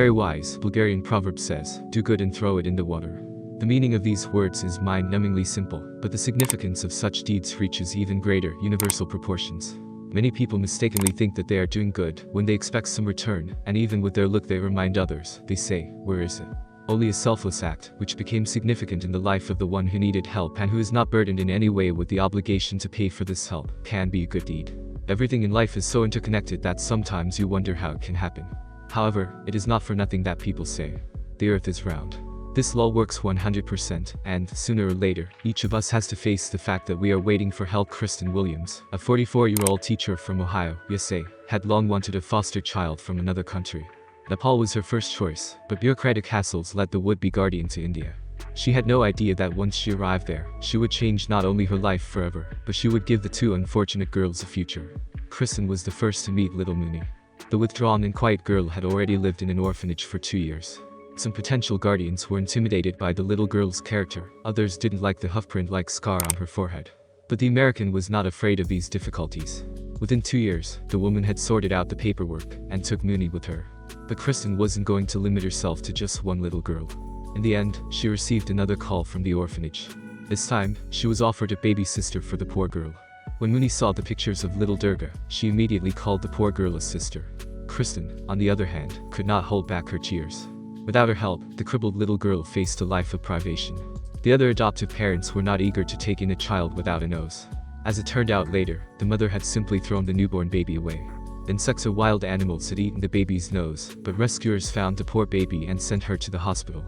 very wise Bulgarian proverb says, "Do good and throw it in the water." The meaning of these words is mind-numbingly simple, but the significance of such deeds reaches even greater, universal proportions. Many people mistakenly think that they are doing good when they expect some return, and even with their look they remind others. They say, "Where is it?" Only a selfless act, which became significant in the life of the one who needed help and who is not burdened in any way with the obligation to pay for this help, can be a good deed. Everything in life is so interconnected that sometimes you wonder how it can happen. However, it is not for nothing that people say, "The earth is round." This law works 100%, and, sooner or later, each of us has to face the fact that we are waiting for help. Kristen Williams, a 44-year-old teacher from Ohio, USA, had long wanted a foster child from another country. Nepal was her first choice, but bureaucratic hassles led the would-be guardian to India. She had no idea that once she arrived there, she would change not only her life forever, but she would give the two unfortunate girls a future. Kristen was the first to meet little Mooney. The withdrawn and quiet girl had already lived in an orphanage for 2 years. Some potential guardians were intimidated by the little girl's character, others didn't like the hoofprint-like scar on her forehead. But the American was not afraid of these difficulties. Within 2 years, the woman had sorted out the paperwork and took Mooney with her. But Kristen wasn't going to limit herself to just one little girl. In the end, she received another call from the orphanage. This time, she was offered a baby sister for the poor girl. When Mooney saw the pictures of little Durga, she immediately called the poor girl a sister. Kristen, on the other hand, could not hold back her tears. Without her help, the crippled little girl faced a life of privation. The other adoptive parents were not eager to take in a child without a nose. As it turned out later, the mother had simply thrown the newborn baby away. Insects or wild animals had eaten the baby's nose, but rescuers found the poor baby and sent her to the hospital.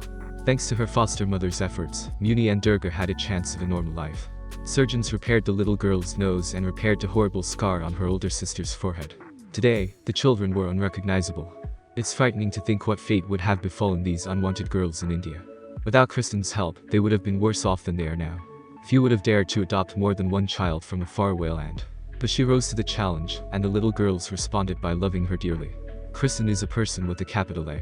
Thanks to her foster mother's efforts, Mooney and Durga had a chance of a normal life. Surgeons repaired the little girl's nose and repaired the horrible scar on her older sister's forehead. Today, the children were unrecognizable. It's frightening to think what fate would have befallen these unwanted girls in India. Without Kristen's help, they would have been worse off than they are now. Few would have dared to adopt more than one child from a faraway land. But she rose to the challenge, and the little girls responded by loving her dearly. Kristen is a person with a capital A.